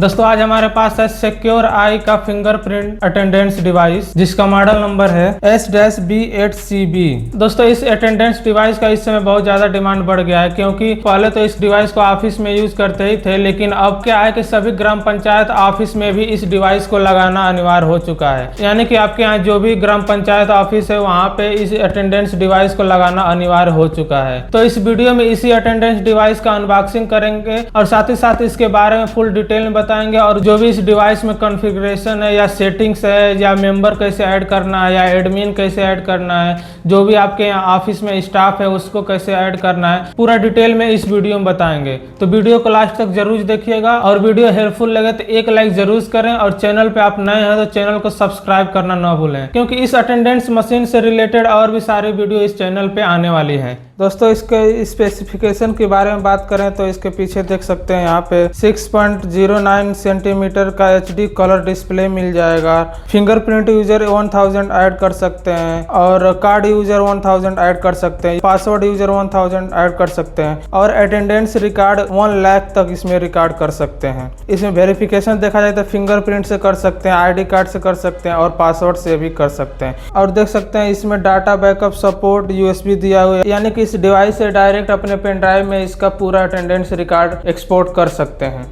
दोस्तों आज हमारे पास है सिक्योर आई का फिंगरप्रिंट अटेंडेंस डिवाइस जिसका मॉडल नंबर है S-B8CB। दोस्तों इस अटेंडेंस डिवाइस का इस समय बहुत ज्यादा डिमांड बढ़ गया है, क्योंकि पहले तो इस डिवाइस को ऑफिस में यूज करते ही थे, लेकिन अब क्या है कि सभी ग्राम पंचायत ऑफिस में भी इस डिवाइस को लगाना अनिवार्य हो चुका है। यानी कि आपके यहाँ जो भी ग्राम पंचायत ऑफिस है वहाँ पे इस अटेंडेंस डिवाइस को लगाना अनिवार्य हो चुका है। तो इस वीडियो में इसी अटेंडेंस डिवाइस का अनबॉक्सिंग करेंगे और साथ ही साथ इसके बारे में फुल डिटेल में बताएंगे, और जो भी इस डिवाइस में कॉन्फ़िगरेशन है या सेटिंग्स है या मेंबर कैसे ऐड करना है या एडमिन कैसे ऐड करना है, जो भी आपके यहाँ ऑफिस में स्टाफ है उसको कैसे ऐड करना है, पूरा डिटेल में इस वीडियो में बताएंगे। तो वीडियो को लास्ट तक जरूर देखिएगा, और वीडियो हेल्पफुल लगे तो एक लाइक जरूर करें, और चैनल पे आप नए हैं तो चैनल को सब्सक्राइब करना ना भूलें, क्योंकि इस अटेंडेंस मशीन से रिलेटेड और भी सारे वीडियो इस चैनल पे आने वाली है। दोस्तों इसके स्पेसिफिकेशन के बारे में बात करें तो इसके पीछे देख सकते हैं यहाँ पे 6.09 सेंटीमीटर का HD कलर डिस्प्ले मिल जाएगा। फिंगरप्रिंट यूजर 1000 ऐड कर सकते हैं, और कार्ड यूजर 1000 ऐड कर सकते हैं, पासवर्ड यूजर 1000 ऐड कर सकते हैं, और अटेंडेंस रिकॉर्ड 1 लाख तक इसमें रिकॉर्ड कर सकते हैं। इसमें वेरिफिकेशन देखा जाए तो फिंगरप्रिंट से कर सकते हैं, ID कार्ड से कर सकते हैं, और पासवर्ड से भी कर सकते हैं। और देख सकते हैं इसमें डाटा बैकअप सपोर्ट USB दिया हुआ है, यानी कि इस डिवाइस से डायरेक्ट अपने पेन ड्राइव में इसका पूरा अटेंडेंस रिकॉर्ड एक्सपोर्ट कर सकते हैं।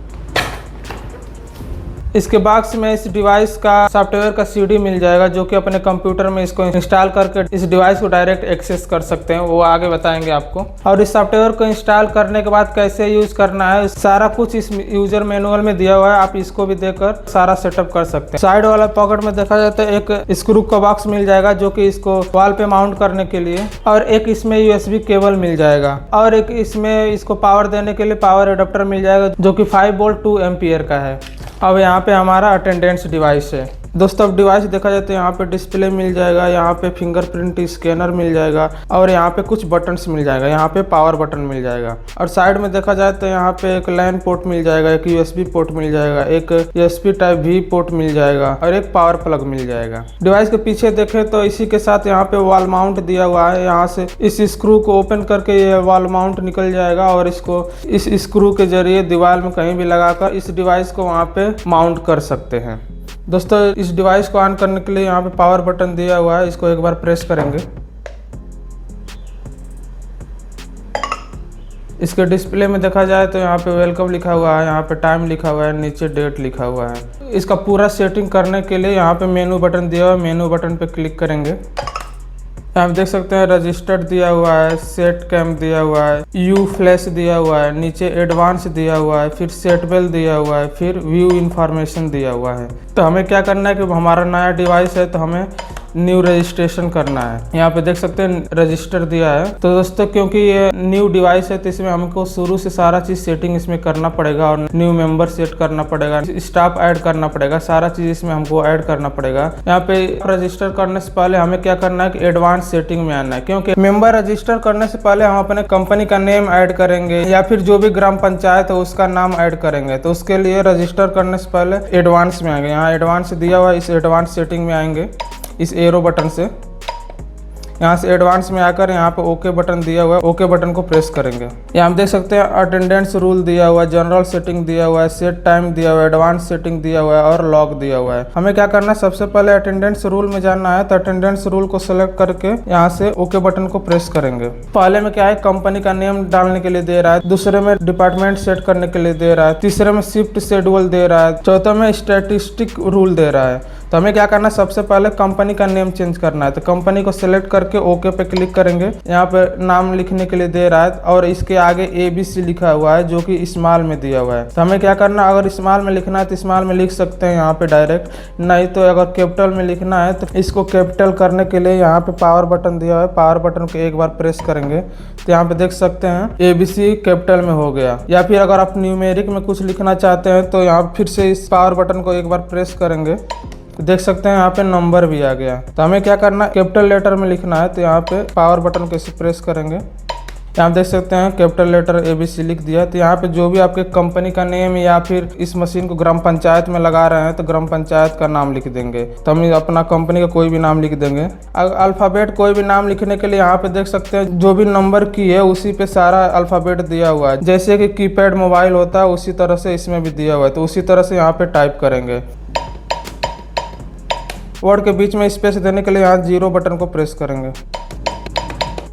इसके बॉक्स में इस डिवाइस का सॉफ्टवेयर का CD मिल जाएगा, जो कि अपने कंप्यूटर में इसको इंस्टॉल करके इस डिवाइस को डायरेक्ट एक्सेस कर सकते हैं, वो आगे बताएंगे आपको। और इस सॉफ्टवेयर को इंस्टॉल करने के बाद कैसे यूज करना है सारा कुछ इस यूजर मैनुअल में दिया हुआ है, आप इसको भी देखकर सारा सेटअप कर सकते हैं। साइड वाला पॉकेट में देखा जाए तो एक स्क्रू का बॉक्स मिल जाएगा, जो कि इसको वॉल पे माउंट करने के लिए, और एक इसमें USB केबल मिल जाएगा, और एक इसमें इसको पावर देने के लिए पावर एडाप्टर मिल जाएगा, जो कि 5 वोल्ट 2 एम्पियर का है। अब यहाँ पे हमारा अटेंडेंस डिवाइस है। दोस्तों अब डिवाइस देखा जाए तो यहाँ पे डिस्प्ले मिल जाएगा, यहाँ पे फिंगरप्रिंट स्कैनर मिल जाएगा, और यहाँ पे कुछ बटन्स मिल जाएगा, यहाँ पे पावर बटन मिल जाएगा। और साइड में देखा जाए तो यहाँ पे एक लैन पोर्ट मिल जाएगा, एक USB पोर्ट मिल जाएगा, एक USB टाइप V पोर्ट मिल जाएगा, और एक पावर प्लग मिल जाएगा। डिवाइस के पीछे देखें तो इसी के साथ यहाँ पे वॉल माउंट दिया हुआ है, यहाँ से इस स्क्रू को ओपन करके ये वॉल माउंट निकल जाएगा, और इसको इस स्क्रू के जरिए दीवार में कहीं भी लगाकर इस डिवाइस को वहाँ पे माउंट कर सकते हैं। दोस्तों इस डिवाइस को ऑन करने के लिए यहाँ पे पावर बटन दिया हुआ है, इसको एक बार प्रेस करेंगे। इसके डिस्प्ले में देखा जाए तो यहाँ पे वेलकम लिखा हुआ है, यहाँ पे टाइम लिखा हुआ है, नीचे डेट लिखा हुआ है। इसका पूरा सेटिंग करने के लिए यहाँ पे मेनू बटन दिया हुआ है, मेनू बटन पे क्लिक करेंगे। आप देख सकते हैं रजिस्टर्ड दिया हुआ है, सेट कैम दिया हुआ है, यू फ्लैश दिया हुआ है, नीचे एडवांस दिया हुआ है, फिर सेट बेल दिया हुआ है, फिर व्यू इंफॉर्मेशन दिया हुआ है। तो हमें क्या करना है कि हमारा नया डिवाइस है तो हमें न्यू रजिस्ट्रेशन करना है। यहाँ पे देख सकते हैं रजिस्टर दिया है। तो दोस्तों क्योंकि ये न्यू डिवाइस है तो इसमें हमको शुरू से सारा चीज सेटिंग इसमें करना पड़ेगा, और न्यू मेंबर सेट करना पड़ेगा, स्टाफ ऐड करना पड़ेगा, सारा चीज इसमें हमको ऐड करना पड़ेगा। यहाँ पे रजिस्टर करने से पहले हमें क्या करना है कि एडवांस सेटिंग में आना है, क्योंकि मेंबर रजिस्टर करने से पहले हम अपने कंपनी का नेम ऐड करेंगे या फिर जो भी ग्राम पंचायत है उसका नाम ऐड करेंगे। तो उसके लिए रजिस्टर करने से पहले एडवांस में आएंगे, यहाँ एडवांस दिया हुआ है, इस एडवांस सेटिंग में आएंगे इस एरो बटन से। यहाँ से एडवांस में आकर यहाँ पे ओके बटन दिया हुआ है, ओके बटन को प्रेस करेंगे। यहाँ देख सकते हैं अटेंडेंस रूल दिया हुआ है, जनरल सेटिंग दिया हुआ है, सेट टाइम दिया हुआ है, एडवांस सेटिंग दिया हुआ है, और लॉग दिया हुआ है। हमें क्या करना है, सबसे पहले अटेंडेंस रूल में जाना है, तो अटेंडेंस रूल को सिलेक्ट करके यहाँ से ओके बटन को प्रेस करेंगे। पहले में क्या है, कंपनी का नेम डालने के लिए दे रहा है, दूसरे में डिपार्टमेंट सेट करने के लिए दे रहा है, तीसरे में शिफ्ट शेड्यूल दे रहा है, चौथे में स्टैटिस्टिक रूल दे रहा है। तो हमें क्या करना है, सबसे पहले कंपनी का नेम चेंज करना है। तो कंपनी को सिलेक्ट करके ओके पे क्लिक करेंगे। यहाँ पे नाम लिखने के लिए दे रहा है, और इसके आगे ABC लिखा हुआ है, जो कि स्मॉल में दिया हुआ है। तो हमें क्या करना है, अगर स्मॉल में लिखना है तो स्मॉल में लिख सकते हैं यहाँ पे डायरेक्ट, नहीं तो अगर कैपिटल में लिखना है तो इसको कैपिटल करने के लिए यहाँ पे पावर बटन दिया हुआ है, पावर बटन को एक बार प्रेस करेंगे तो यहाँ पे देख सकते हैं ABC कैपिटल में हो गया। या फिर अगर आप न्यूमेरिक में कुछ लिखना चाहते हैं तो यहाँ फिर से इस पावर बटन को एक बार प्रेस करेंगे तो देख सकते हैं यहाँ पे नंबर भी आ गया। तो हमें क्या करना है, कैपिटल लेटर में लिखना है, तो यहाँ पे पावर बटन को इसे प्रेस करेंगे। यहाँ देख सकते हैं कैपिटल लेटर ABC लिख दिया। तो यहाँ पे जो भी आपके कंपनी का नेम या फिर इस मशीन को ग्राम पंचायत में लगा रहे हैं तो ग्राम पंचायत का नाम लिख देंगे। तो हम अपना कंपनी का कोई भी नाम लिख देंगे। अल्फ़ाबेट कोई भी नाम लिखने के लिए यहाँ पे देख सकते हैं जो भी नंबर की है उसी पे सारा अल्फ़ाबेट दिया हुआ है। जैसे कि कीपैड मोबाइल होता है उसी तरह से इसमें भी दिया हुआ है। तो उसी तरह से यहाँ पे टाइप करेंगे। वर्ड के बीच में स्पेस देने के लिए यहाँ 0 बटन को प्रेस करेंगे।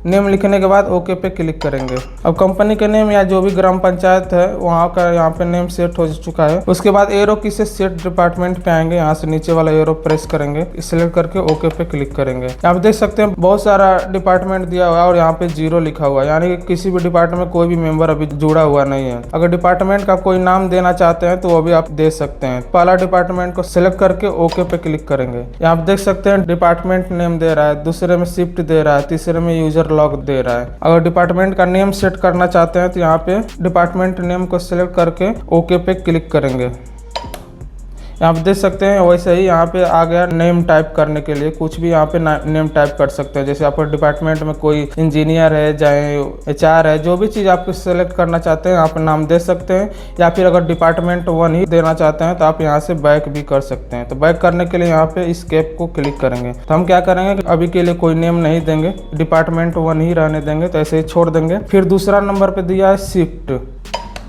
नेम लिखने के बाद ओके पे क्लिक करेंगे। अब कंपनी के नेम या जो भी ग्राम पंचायत है वहाँ का यहाँ पे नेम सेट हो चुका है। उसके बाद एरो की से सेट डिपार्टमेंट पे आएंगे। यहाँ से नीचे वाला एरो प्रेस करेंगे, सिलेक्ट करके ओके पे क्लिक करेंगे। यहाँ पे देख सकते हैं बहुत सारा डिपार्टमेंट दिया हुआ है और यहाँ पे 0 लिखा हुआ है, यानी कि किसी भी डिपार्टमेंट में कोई भी मेंबर अभी जुड़ा हुआ नहीं है। अगर डिपार्टमेंट का कोई नाम देना चाहते हैं तो वो भी आप दे सकते हैं। पहला डिपार्टमेंट को सिलेक्ट करके ओके पे क्लिक करेंगे। यहाँ पे देख सकते हैं डिपार्टमेंट नेम दे रहा है, दूसरे में शिफ्ट दे रहा है, तीसरे में यूजर लॉग दे रहा है। अगर डिपार्टमेंट का नेम सेट करना चाहते हैं तो यहाँ पे डिपार्टमेंट नेम को सिलेक्ट करके ओके पे क्लिक करेंगे। यहाँ पे देख सकते हैं वैसे ही यहाँ पे आ गया नेम टाइप करने के लिए। कुछ भी यहाँ पे नेम टाइप कर सकते हैं। जैसे आपको डिपार्टमेंट में कोई इंजीनियर है, चाहे HR है, जो भी चीज़ आपको सेलेक्ट करना चाहते हैं आप नाम दे सकते हैं। या फिर अगर डिपार्टमेंट 1 ही देना चाहते हैं तो आप यहाँ से बैक भी कर सकते हैं। तो बैक करने के लिए यहाँ पे एस्केप को क्लिक करेंगे। तो हम क्या करेंगे कि अभी के लिए कोई नेम नहीं देंगे, डिपार्टमेंट 1 ही रहने देंगे। तो ऐसे ही छोड़ देंगे। फिर दूसरा नंबर पर दिया है शिफ्ट।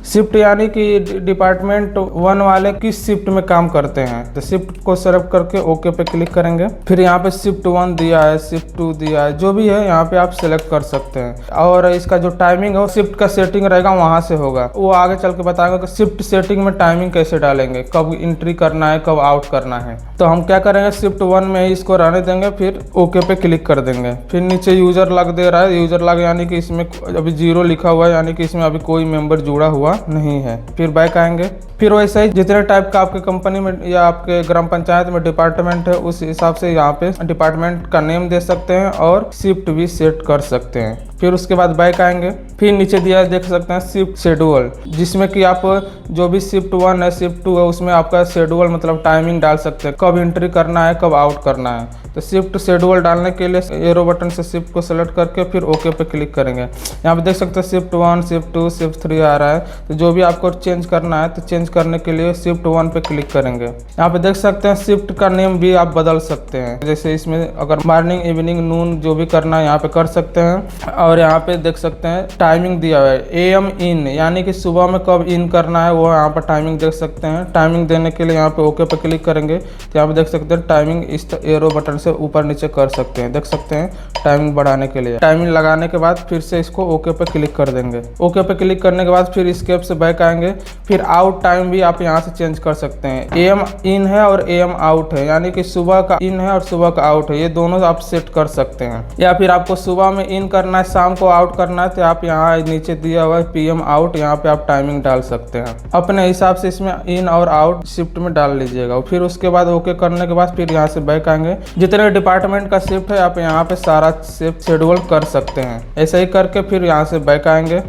शिफ्ट यानी कि डिपार्टमेंट 1 वाले किस शिफ्ट में काम करते हैं। तो शिफ्ट को सेलेक्ट करके ओके पे क्लिक करेंगे। फिर यहाँ पे शिफ्ट 1 दिया है, शिफ्ट 2 दिया है, जो भी है यहाँ पे आप सेलेक्ट कर सकते हैं। और इसका जो टाइमिंग है शिफ्ट का सेटिंग रहेगा वहाँ से होगा। वो आगे चल के बताएगा कि शिफ्ट सेटिंग में टाइमिंग कैसे डालेंगे, कब एंट्री करना है, कब आउट करना है। तो हम क्या करेंगे शिफ्ट 1 में ही इसको रहने देंगे, फिर ओके पे क्लिक कर देंगे। फिर नीचे यूजर लॉग दे रहा है, यूजर लॉग यानी कि इसमें अभी 0 लिखा हुआ है, यानी कि इसमें अभी कोई मेंबर जुड़ा हुआ नहीं है। फिर बैक आएंगे। फिर वैसे ही जितने टाइप का आपके कंपनी में या आपके ग्राम पंचायत में डिपार्टमेंट है उस हिसाब से यहाँ पे डिपार्टमेंट का नेम दे सकते हैं और शिफ्ट भी सेट कर सकते हैं। फिर उसके बाद बैक आएंगे। फिर नीचे दिया है देख सकते हैं शिफ्ट शेड्यूल, जिसमें कि आप जो भी शिफ्ट 1 है, शिफ्ट 2 है, उसमें आपका शेड्यूल मतलब टाइमिंग डाल सकते हैं, कब एंट्री करना है, कब आउट करना है। तो शिफ्ट शेड्यूल डालने के लिए एरो बटन से शिफ्ट को सेलेक्ट करके फिर ओके पे क्लिक करेंगे। यहाँ पे देख सकते हैं शिफ्ट 1, शिफ्ट 2, शिफ्ट 3 आ रहा है। तो जो भी आपको चेंज करना है तो चेंज करने के लिए शिफ्ट 1 पे क्लिक करेंगे। यहाँ पे देख सकते हैं शिफ्ट का नेम भी आप बदल सकते हैं। जैसे इसमें अगर मॉर्निंग, इवनिंग, नून जो भी करना है यहाँ पे कर सकते हैं। और यहाँ पे देख सकते हैं टाइमिंग दिया हुआ है AM इन, यानी कि सुबह में कब इन करना है वो यहाँ पर टाइमिंग देख सकते हैं। टाइमिंग देने के लिए यहाँ पे ओके पे क्लिक करेंगे। तो यहाँ पे देख सकते हैं टाइमिंग इस एरो बटन से ऊपर नीचे कर सकते हैं, देख सकते हैं टाइमिंग बढ़ाने के लिए। टाइमिंग लगाने के बाद फिर से इसको ओके पे क्लिक कर देंगे। ओके पे क्लिक करने के बाद फिर एस्केप से बैक आएंगे। फिर आउट टाइम भी आप यहाँ से चेंज कर सकते हैं। AM इन है और AM आउट है, यानी कि सुबह का इन है और सुबह का आउट है, ये दोनों आप सेट कर सकते हैं। या फिर आपको सुबह में इन करना है, शाम को आउट करना है, तो आप यहाँ नीचे दिया हुआ है PM आउट, यहाँ पे आप टाइमिंग डाल सकते हैं। अपने हिसाब से इसमें इन और आउट शिफ्ट में डाल लीजिएगा। फिर उसके बाद ओके करने के बाद फिर यहाँ से बैक आएंगे। जितने डिपार्टमेंट का शिफ्ट है आप यहाँ पे सारा शिफ्ट शेड्यूल कर सकते हैं। ऐसे ही करके फिर यहाँ से बैक आएंगे।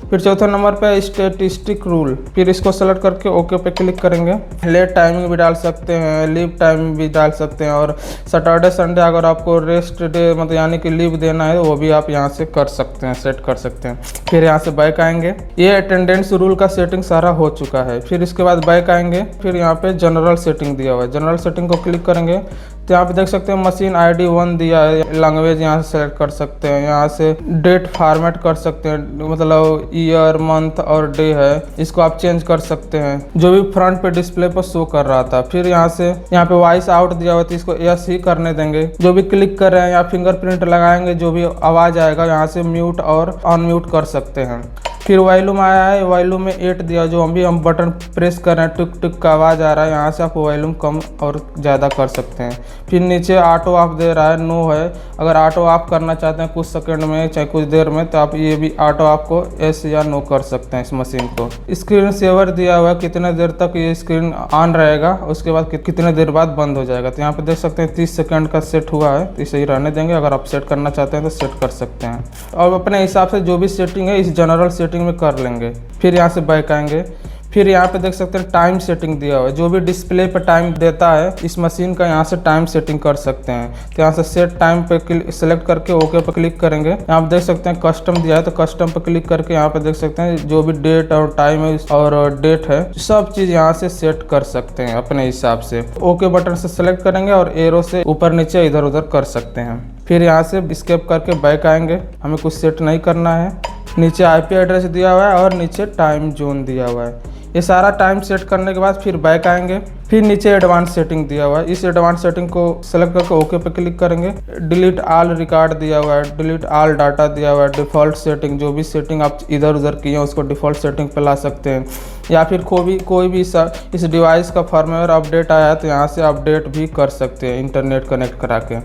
फिर चौथे नंबर पे स्टैटिस्टिक रूल, फिर इसको सेलेक्ट करके ओके पे क्लिक करेंगे। लेट टाइमिंग भी डाल सकते हैं, लीव टाइम भी डाल सकते हैं, और सैटरडे संडे अगर आपको रेस्ट डे मतलब यानी कि लीव देना है वो भी आप यहाँ से कर सकते हैं, सेट कर सकते हैं। फिर यहाँ से बैक आएंगे। ये अटेंडेंस रूल का सेटिंग सारा हो चुका है। फिर इसके बाद बैक आएंगे। फिर यहाँ पे जनरल सेटिंग दिया हुआ है, जनरल सेटिंग को क्लिक करेंगे तो यहाँ पे देख सकते हैं मशीन ID 1 दिया है, लैंग्वेज यहाँ से सेलेक्ट कर सकते हैं। यहाँ से डेट फॉर्मेट कर सकते हैं, मतलब ईयर, मंथ और डे है, इसको आप चेंज कर सकते हैं जो भी फ्रंट पे डिस्प्ले पर शो कर रहा था। फिर यहाँ से यहाँ पे वॉइस आउट दिया हुआ था, इसको यस ही करने देंगे। जो भी क्लिक कर रहे हैं या फिंगरप्रिंट लगाएंगे, जो भी आवाज़ आएगा यहाँ से म्यूट और अनम्यूट कर सकते हैं। फिर वॉल्यूम आया है, वॉल्यूम में 8 दिया, जो हम बटन प्रेस कर रहे हैं टुक टुक का आवाज़ आ रहा है, यहाँ से आप वॉल्यूम कम और ज़्यादा कर सकते हैं। फिर नीचे ऑटो ऑफ दे रहा है, नो है। अगर ऑटो ऑफ करना चाहते हैं कुछ सेकंड में चाहे कुछ देर में, तो आप ये भी ऑटो ऑफ को एस या नो कर सकते हैं इस मशीन को। स्क्रीन सेवर दिया हुआ है, कितने देर तक ये स्क्रीन ऑन रहेगा, उसके बाद कितने देर बाद बंद हो जाएगा। तो यहाँ पे देख सकते हैं 30 सेकंड का सेट हुआ है, तो इसे ही रहने देंगे। अगर आप सेट करना चाहते हैं तो सेट कर सकते हैं, और अपने हिसाब से जो भी सेटिंग है इस जनरल सेटिंग में कर लेंगे। फिर यहाँ से बैक आएंगे। फिर यहाँ पे देख सकते हैं टाइम सेटिंग दिया हुआ है, जो भी डिस्प्ले पे टाइम देता है इस मशीन का यहाँ से टाइम सेटिंग कर सकते हैं। तो यहाँ से सेट टाइम पे सेलेक्ट करके ओके पे क्लिक करेंगे। यहाँ पे देख सकते हैं कस्टम दिया है, तो कस्टम पे क्लिक करके यहाँ पे देख सकते हैं जो भी डेट और टाइम है और डेट है सब चीज़ यहाँ से सेट कर सकते हैं अपने हिसाब से। ओके बटन से सेलेक्ट करेंगे और एरो से ऊपर नीचे इधर उधर कर सकते हैं। फिर यहाँ से स्केप करके बैक आएंगे, हमें कुछ सेट नहीं करना है। नीचे आईपी एड्रेस दिया हुआ है और नीचे टाइम जोन दिया हुआ है। ये सारा टाइम सेट करने के बाद फिर बैक आएंगे। फिर नीचे एडवांस सेटिंग दिया हुआ है, इस एडवांस सेटिंग को सेलेक्ट करके ओके पे क्लिक करेंगे। डिलीट ऑल रिकॉर्ड दिया हुआ है, डिलीट ऑल डाटा दिया हुआ है। डिफ़ॉल्ट सेटिंग, जो भी सेटिंग आप इधर उधर किए हैं उसको डिफ़ॉल्ट सेटिंग पे ला सकते हैं। या फिर कोई भी इस डिवाइस का फॉर्मवेयर अपडेट आया है तो यहाँ से अपडेट भी कर सकते हैं इंटरनेट कनेक्ट करा के।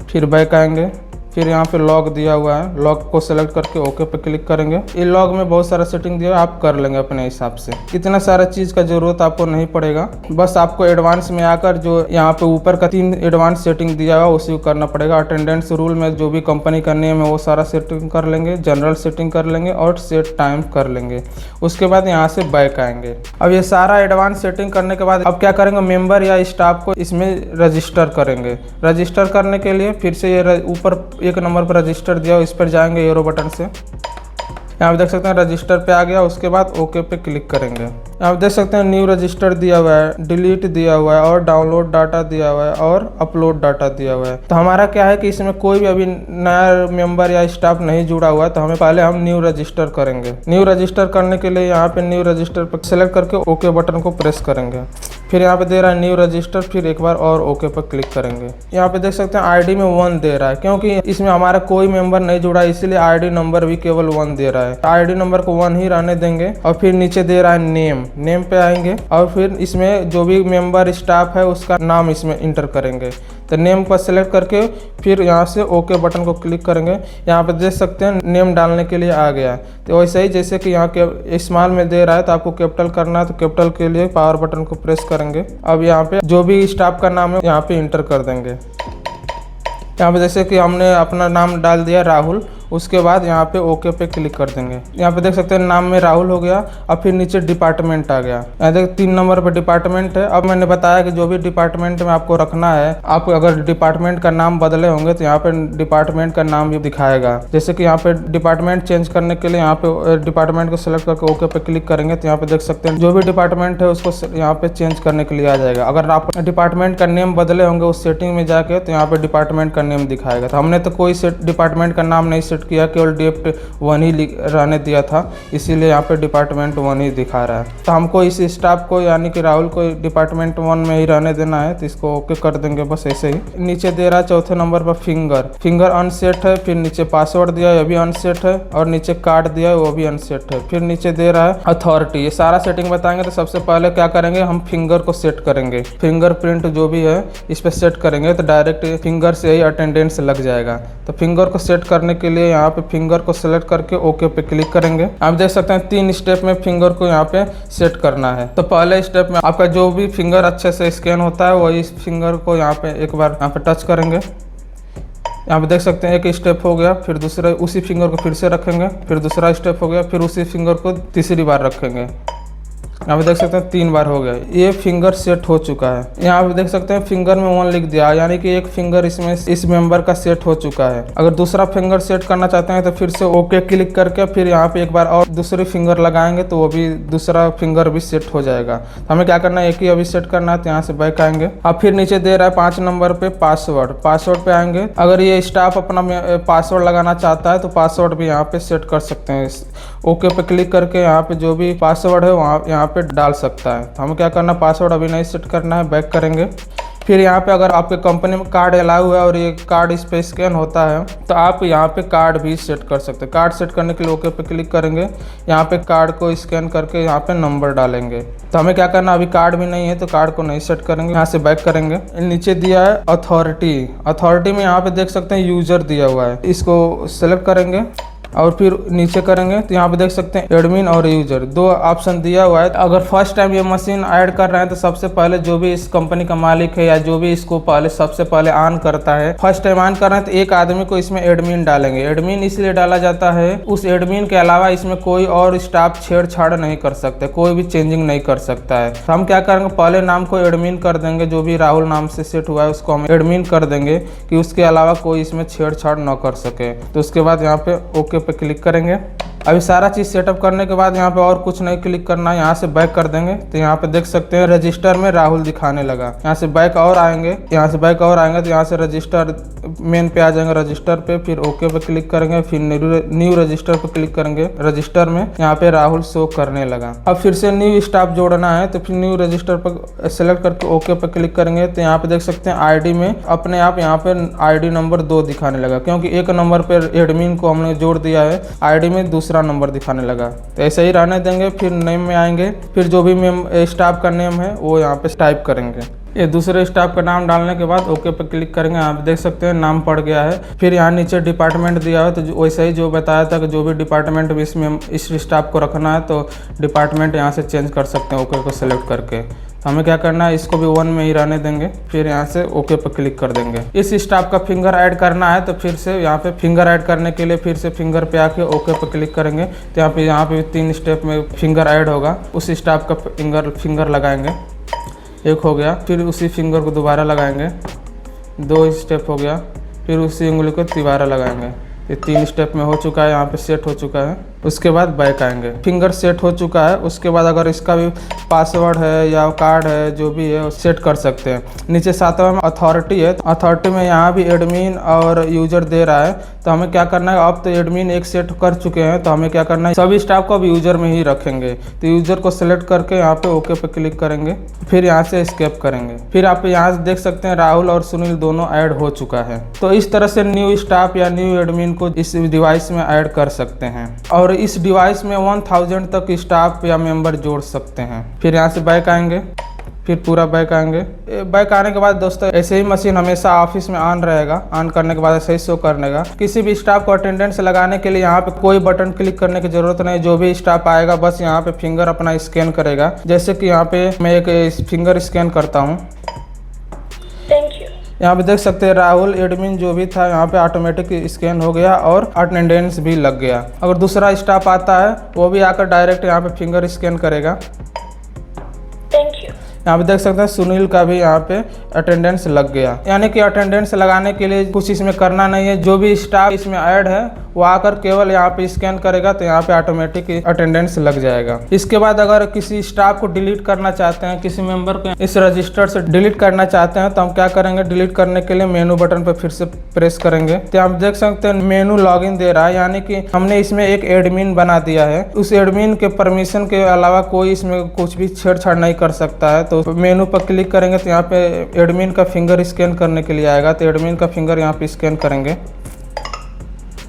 फिर बैक आएंगे। फिर यहाँ पे लॉग दिया हुआ है, लॉग को सेलेक्ट करके ओके पे क्लिक करेंगे। ये लॉग में बहुत सारा सेटिंग दिया है, आप कर लेंगे अपने हिसाब से। इतना सारा चीज़ का जरूरत आपको नहीं पड़ेगा, बस आपको एडवांस में आकर जो यहाँ पे ऊपर का 3 एडवांस सेटिंग दिया हुआ उसी को करना पड़ेगा। अटेंडेंस रूल में जो भी कंपनी का नेम है वो सारा सेटिंग कर लेंगे, जनरल सेटिंग कर लेंगे और सेट टाइम कर लेंगे। उसके बाद यहाँ से बैक आएंगे। अब ये सारा एडवांस सेटिंग करने के बाद अब क्या करेंगे, मेंबर या स्टाफ को इसमें रजिस्टर करेंगे। रजिस्टर करने के लिए फिर से ये ऊपर 1 नंबर पर रजिस्टर दिया हो, इस पर जाएंगे एरो बटन से। यहाँ पे देख सकते हैं रजिस्टर पे आ गया। उसके बाद ओके पे क्लिक करेंगे। यहाँ पे देख सकते हैं न्यू रजिस्टर दिया हुआ है, डिलीट दिया हुआ है और डाउनलोड डाटा दिया हुआ है और अपलोड डाटा दिया हुआ है। तो हमारा क्या है कि इसमें कोई भी अभी नया मेंबर या स्टाफ नहीं जुड़ा हुआ है, तो हमें पहले हम न्यू रजिस्टर करेंगे। न्यू रजिस्टर करने के लिए यहाँ पे न्यू रजिस्टर पर सेलेक्ट करके ओके बटन को प्रेस करेंगे। फिर यहाँ पे दे रहा है न्यू रजिस्टर, फिर एक बार और ओके पर क्लिक करेंगे। यहाँ पे देख सकते हैं आईडी में 1 दे रहा है, क्योंकि इसमें हमारा कोई मेंबर नहीं जुड़ा है इसलिए आईडी नंबर भी केवल 1 दे रहा है। आईडी नंबर को 1 ही रहने देंगे। और फिर नीचे दे रहा है नेम पे आएंगे और फिर इसमें जो भी मेंबर स्टाफ है उसका नाम इसमें इंटर करेंगे। तो नेम पर सेलेक्ट करके फिर यहाँ से ओके बटन को क्लिक करेंगे। यहाँ पे देख सकते हैं नेम डालने के लिए आ गया। तो वैसे ही जैसे कि यहाँ के स्मॉल में दे रहा है तो आपको कैपिटल करना है, तो कैपिटल के लिए पावर बटन को प्रेस करेंगे। अब यहाँ पे जो भी स्टाफ का नाम है यहाँ पे इंटर कर देंगे। यहाँ पे जैसे कि हमने अपना नाम डाल दिया राहुल, उसके बाद यहाँ पे ओके पे क्लिक कर देंगे। यहाँ पे देख सकते हैं नाम में राहुल हो गया। अब फिर नीचे डिपार्टमेंट आ गया। यहाँ देख 3 नंबर पे डिपार्टमेंट है। अब मैंने बताया कि जो भी डिपार्टमेंट में आपको रखना है, आप अगर डिपार्टमेंट का नाम बदले होंगे तो यहाँ पे डिपार्टमेंट का नाम भी दिखाएगा। जैसे कि यहाँ पे डिपार्टमेंट चेंज करने के लिए यहाँ पे डिपार्टमेंट को सिलेक्ट करके ओके पे क्लिक करेंगे तो यहाँ पे देख सकते हैं जो भी डिपार्टमेंट है उसको यहाँ पे चेंज करने के लिए आ जाएगा। अगर आप डिपार्टमेंट का नेम बदले होंगे उस सेटिंग में जाके तो यहाँ पे डिपार्टमेंट का नेम दिखाएगा। तो हमने तो कोई डिपार्टमेंट का नाम नहीं किया, केवल डिपार्टमेंट 1 ही रहने दिया था, इसीलिए यहाँ पे डिपार्टमेंट 1 ही दिखा रहा है। तो हमको इस स्टाफ को यानी कि राहुल को डिपार्टमेंट 1 में ही रहने देना है, तो इसको ओके कर देंगे बस ऐसे ही। नीचे दे रहा है चौथे नंबर पर फिंगर अनसेट है। फिर नीचे पासवर्ड दिया है, ये भी अनसेट है। और नीचे कार्ड दिया है, वो भी अनसेट है। फिर नीचे दे रहा है अथॉरिटी। ये सारा सेटिंग बताएंगे। तो सबसे पहले क्या करेंगे, हम फिंगर को सेट करेंगे। फिंगरप्रिंट जो भी है इस पर सेट करेंगे तो डायरेक्ट फिंगर से ही अटेंडेंस लग जाएगा। तो फिंगर को सेट करने के लिए यहाँ पे फिंगर को सेलेक्ट करके ओके पे क्लिक करेंगे। आप देख सकते हैं 3 स्टेप में फिंगर को यहाँ पे सेट करना है। तो पहले स्टेप में आपका जो भी फिंगर अच्छे से स्कैन होता है वही फिंगर को यहाँ पे एक बार यहाँ पे टच करेंगे। यहाँ पे देख सकते हैं एक स्टेप हो गया। फिर दूसरा उसी फिंगर को फिर से रखेंगे। फिर दूसरा स्टेप हो गया। फिर उसी फिंगर को तीसरी बार रखेंगे। यहाँ पे देख सकते हैं 3 बार हो गया। ये फिंगर सेट हो चुका है। यहाँ पे देख सकते हैं फिंगर में 1 लिख दिया, यानी कि एक फिंगर इसमें इस मेंबर का सेट हो चुका है। अगर दूसरा फिंगर सेट करना चाहते हैं तो फिर से ओके क्लिक करके फिर यहाँ पे एक बार और दूसरी फिंगर लगाएंगे तो वो भी दूसरा फिंगर भी सेट हो जाएगा। तो हमें क्या करना है, एक ही अभी सेट करना है। तो यहाँ से बैक आएंगे। अब फिर नीचे दे रहा है 5 नंबर पे पासवर्ड पे आएंगे। अगर ये स्टाफ अपना पासवर्ड लगाना चाहता है तो पासवर्ड भी यहाँ पे सेट कर सकते हैं। ओके पे क्लिक करके यहाँ पे जो भी पासवर्ड है वहाँ यहाँ पे डाल सकता है। तो हमें क्या करना, पासवर्ड अभी नहीं सेट करना है, बैक करेंगे। फिर यहाँ पे अगर आपके कंपनी में कार्ड अलाउ है और ये कार्ड इस पे स्कैन होता है तो आप यहाँ पे कार्ड भी सेट कर सकते हैं। कार्ड सेट करने के लिए ओके पे क्लिक करेंगे। यहाँ पे कार्ड को स्कैन करके यहाँ पे नंबर डालेंगे। तो हमें क्या करना, अभी कार्ड भी नहीं है तो कार्ड को नहीं सेट करेंगे। यहाँ से बैक करेंगे। नीचे दिया है अथॉरिटी में यहाँ पे देख सकते हैं यूजर दिया हुआ है, इसको सेलेक्ट करेंगे। और फिर नीचे करेंगे तो यहाँ पे देख सकते हैं एडमिन और यूजर, दो ऑप्शन दिया हुआ है। अगर फर्स्ट टाइम ये मशीन ऐड कर रहे हैं तो सबसे पहले जो भी इस कंपनी का मालिक है या जो भी इसको पहले सबसे पहले ऑन करता है, फर्स्ट टाइम ऑन कर रहे हैं तो एक आदमी को इसमें एडमिन डालेंगे। एडमिन इसलिए डाला जाता है, उस एडमिन के अलावा इसमें कोई और स्टाफ छेड़छाड़ नहीं कर सकते, कोई भी चेंजिंग नहीं कर सकता है। तो हम क्या करेंगे, पहले नाम को एडमिन कर देंगे, जो भी राहुल नाम से सेट हुआ है उसको हम एडमिन कर देंगे कि उसके अलावा कोई इसमें छेड़छाड़ न कर सके। तो उसके बाद यहाँ पे ओके पे क्लिक करेंगे। अभी सारा चीज़ सेटअप करने के बाद यहाँ पे और कुछ नहीं क्लिक करना है, यहाँ से बैक कर देंगे तो यहाँ पे देख सकते हैं रजिस्टर में राहुल दिखाने लगा। यहाँ से बैक और आएंगे, यहाँ से बैक और आएंगे तो यहाँ से रजिस्टर मेन पे आ जाएंगे, रजिस्टर पे फिर ओके पे क्लिक करेंगे, फिर न्यू रजिस्टर पे क्लिक करेंगे। रजिस्टर में यहाँ पे राहुल शो करने लगा। अब फिर से न्यू स्टाफ जोड़ना है तो फिर न्यू रजिस्टर पर सेलेक्ट करके ओके पे क्लिक करेंगे तो यहाँ पे देख सकते हैं आईडी में अपने आप यहाँ पे आईडी नंबर 2 दिखाने लगा, क्योंकि एक नंबर पे एडमिन को हमने जोड़ दिया है, आईडी में दूसरा नंबर दिखाने लगा। तो ऐसे ही रहने देंगे। फिर नेम में आएंगे, फिर जो भी स्टाफ का नेम है वो यहाँ पे टाइप करेंगे। ये दूसरे स्टाफ का नाम डालने के बाद ओके पे क्लिक करेंगे। आप देख सकते हैं नाम पड़ गया है। फिर यहाँ नीचे डिपार्टमेंट दिया है, तो वैसे ही जो बताया था कि जो भी डिपार्टमेंट में इसमें इस स्टाफ को रखना है तो डिपार्टमेंट यहाँ से चेंज कर सकते हैं ओके को सेलेक्ट करके। तो हमें क्या करना है, इसको भी 1 में ही रहने देंगे, फिर यहाँ से ओके पर क्लिक कर देंगे। इस स्टाफ का फिंगर ऐड करना है तो फिर से यहाँ पे फिंगर ऐड करने के लिए फिर से फिंगर पे आके ओके पर क्लिक करेंगे तो यहाँ पे 3 स्टेप में फिंगर ऐड होगा। उस स्टाफ का फिंगर लगाएंगे, एक हो गया, फिर उसी फिंगर को दोबारा लगाएंगे, 2 स्टेप हो गया, फिर उसी उंगली को दोबारा लगाएंगे। ये 3 स्टेप में हो चुका है, यहाँ पे सेट हो चुका है। उसके बाद बैक आएंगे, फिंगर सेट हो चुका है। उसके बाद अगर इसका भी पासवर्ड है या कार्ड है जो भी है सेट कर सकते हैं। नीचे 7वां में अथॉरिटी है, तो अथॉरिटी में यहाँ भी एडमिन और यूजर दे रहा है तो हमें क्या करना है, अब तो एडमिन एक सेट कर चुके हैं तो हमें क्या करना है, सभी स्टाफ को अब यूजर में ही रखेंगे। तो यूजर को सिलेक्ट करके यहाँ पे ओके पे क्लिक करेंगे, फिर यहाँ से एस्केप करेंगे। फिर आप यहाँ से देख सकते हैं राहुल और सुनील दोनों ऐड हो चुका है। तो इस तरह से न्यू स्टाफ या न्यू एडमिन को इस डिवाइस में ऐड कर सकते हैं और इस डिवाइस में 1000 तक स्टाफ या मेंबर जोड़ सकते हैं। फिर यहाँ से बैक आएंगे, फिर पूरा बैक आएंगे। बैक आने के बाद दोस्तों ऐसे ही मशीन हमेशा ऑफिस में ऑन रहेगा। ऑन करने के बाद ऐसे ही शो करने का। किसी भी स्टाफ को अटेंडेंस लगाने के लिए यहाँ पे कोई बटन क्लिक करने की जरूरत नहीं। जो भी स्टाफ आएगा बस यहाँ पे फिंगर अपना स्कैन करेगा। जैसे कि यहाँ पे मैं एक फिंगर स्कैन करता हूँ। यहाँ पे देख सकते हैं राहुल एडमिन जो भी था यहाँ पे ऑटोमेटिक स्कैन हो गया और अटेंडेंस भी लग गया। अगर दूसरा स्टाफ आता है वो भी आकर डायरेक्ट यहाँ पे फिंगर स्कैन करेगा। यहाँ पे देख सकते हैं सुनील का भी यहाँ पे अटेंडेंस लग गया। यानी कि अटेंडेंस लगाने के लिए कुछ इसमें करना नहीं है। जो भी स्टाफ इसमें ऐड है वो आकर केवल यहाँ पे स्कैन करेगा तो यहाँ पे ऑटोमेटिक अटेंडेंस लग जाएगा। इसके बाद अगर किसी स्टाफ को डिलीट करना चाहते हैं, किसी मेंबर को इस रजिस्टर से डिलीट करना चाहते हैं तो हम क्या करेंगे, डिलीट करने के लिए मेनू बटन पर फिर से प्रेस करेंगे तो आप देख सकते हैं मेनू लॉगिन दे रहा है। यानी कि हमने इसमें एक एडमिन बना दिया है। उस एडमिन के परमिशन के अलावा कोई इसमें कुछ भी छेड़छाड़ नहीं कर सकता है। तो मेनू पर क्लिक करेंगे तो यहाँ पे एडमिन का फिंगर स्कैन करने के लिए आएगा। तो एडमिन का फिंगर यहाँ पे स्कैन करेंगे।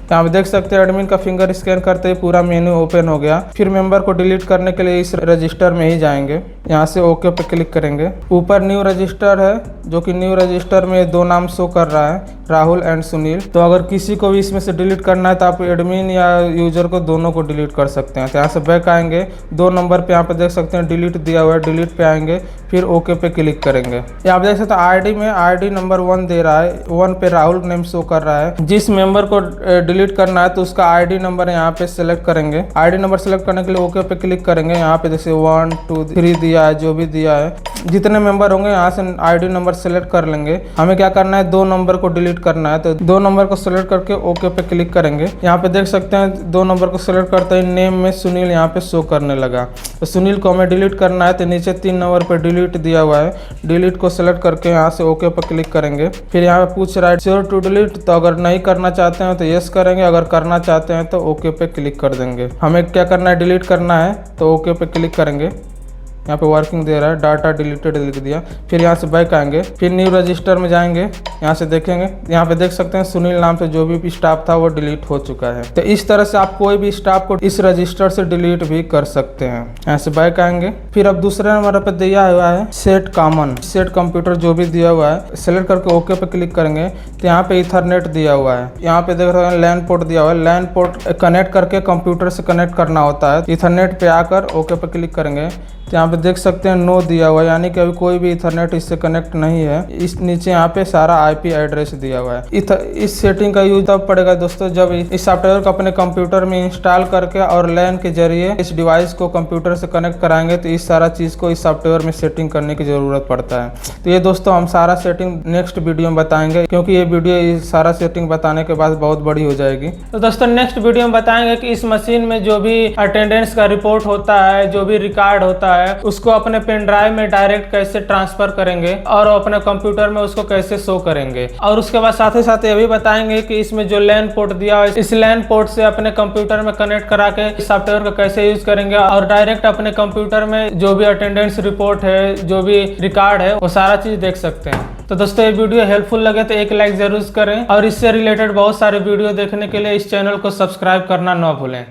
यहाँ पे देख सकते हैं एडमिन का फिंगर स्कैन करते ही पूरा मेनू ओपन हो गया। फिर मेंबर को डिलीट करने के लिए इस रजिस्टर में ही जाएंगे, यहाँ से ओके पे क्लिक करेंगे। ऊपर न्यू रजिस्टर है जो कि न्यू रजिस्टर में 2 नाम शो कर रहा है, राहुल एंड सुनील। तो अगर किसी को भी इसमें से डिलीट करना है तो आप एडमिन या यूजर को दोनों को डिलीट कर सकते हैं। तो यहाँ से बैक आएंगे, 2 नंबर पे यहाँ पे देख सकते हैं डिलीट दिया हुआ है, डिलीट पे आएंगे फिर ओके पे क्लिक करेंगे। यहाँ पे देख सकते हैं आईडी में आईडी नंबर 1 दे रहा है, 1 पे राहुल नेम शो कर रहा है। जिस मेंबर को डिलीट करना है तो उसका आईडी नंबर यहाँ पे सिलेक्ट करेंगे। आईडी नंबर सेलेक्ट करने के लिए ओके पे क्लिक करेंगे। यहाँ पे जैसे 1 2 3 दिया है, जो भी दिया है, जितने मेंबर होंगे यहाँ से आईडी नंबर सेलेक्ट कर लेंगे। हमें क्या करना है, 2 नंबर को डिलीट करना है तो 2 नंबर को सेलेक्ट करके ओके पे क्लिक करेंगे। यहाँ पे देख सकते हैं 2 नंबर को सेलेक्ट करते ही नेम में सुनील यहाँ पे शो करने लगा। तो सुनील को हमें डिलीट करना है तो नीचे 3 नंबर पे डिलीट दिया हुआ है, डिलीट को सेलेक्ट करके यहाँ से ओके पे क्लिक करेंगे। फिर यहाँ पे पूछ रहा है श्योर टू डिलीट, तो अगर नहीं करना चाहते हैं तो यस करेंगे, अगर करना चाहते हैं तो ओके पे क्लिक कर देंगे। हमें क्या करना है, डिलीट करना है तो ओके पे क्लिक करेंगे। यहाँ पे वर्किंग दे रहा है, डाटा डिलीटेड लिख दिया। फिर यहाँ से बैक आएंगे, फिर न्यू रजिस्टर में जाएंगे, यहाँ से देखेंगे, यहाँ पे देख सकते हैं सुनील नाम से जो भी स्टाफ था वो डिलीट हो चुका है। तो इस तरह से आप कोई भी स्टाफ को इस रजिस्टर से डिलीट भी कर सकते हैं। यहाँ से बैक आएंगे, फिर अब दूसरे नंबर पे दिया हुआ है सेट कॉमन, सेट कंप्यूटर जो भी दिया हुआ है, सेलेक्ट करके ओके पे क्लिक करेंगे तो यहाँ पे इथरनेट दिया हुआ है। यहाँ पे देख रहे हैं लैन पोर्ट दिया हुआ है, लैन पोर्ट कनेक्ट करके कंप्यूटर से कनेक्ट करना होता है। इथरनेट पे आकर ओके पे क्लिक करेंगे तो यहाँ पे देख सकते हैं नो दिया हुआ है, यानी कि अभी कोई भी इथरनेट इससे कनेक्ट नहीं है। इस नीचे यहाँ पे सारा आईपी एड्रेस दिया हुआ है। इस सेटिंग का यूज तब पड़ेगा दोस्तों जब इस सॉफ्टवेयर को अपने कंप्यूटर में इंस्टॉल करके और लैन के जरिए इस डिवाइस को कंप्यूटर से कनेक्ट कराएंगे, तो इस सारा चीज़ को इस सॉफ्टवेयर में सेटिंग करने की ज़रूरत पड़ता है। तो ये दोस्तों हम सारा सेटिंग नेक्स्ट वीडियो में बताएंगे, क्योंकि ये वीडियो इस सारा सेटिंग बताने के बाद बहुत बड़ी हो जाएगी। तो दोस्तों नेक्स्ट वीडियो में बताएंगे कि इस मशीन में जो भी अटेंडेंस का रिपोर्ट होता है, जो भी रिकॉर्ड होता है, उसको अपने पेन ड्राइव में डायरेक्ट कैसे ट्रांसफर करेंगे और अपने कंप्यूटर में उसको कैसे शो करेंगे। और उसके बाद साथ ही साथ ये भी बताएंगे कि इसमें जो लैन पोर्ट दिया है, इस लैन पोर्ट से अपने कंप्यूटर में कनेक्ट करा के इस सॉफ्टवेयर को कैसे यूज करेंगे और डायरेक्ट अपने कंप्यूटर में जो भी अटेंडेंस रिपोर्ट है, जो भी रिकॉर्ड है, वो सारा चीज देख सकते हैं। तो दोस्तों ये वीडियो हेल्पफुल लगे तो एक लाइक जरूर करें और इससे रिलेटेड बहुत सारे वीडियो देखने के लिए इस चैनल को सब्सक्राइब करना ना भूलें।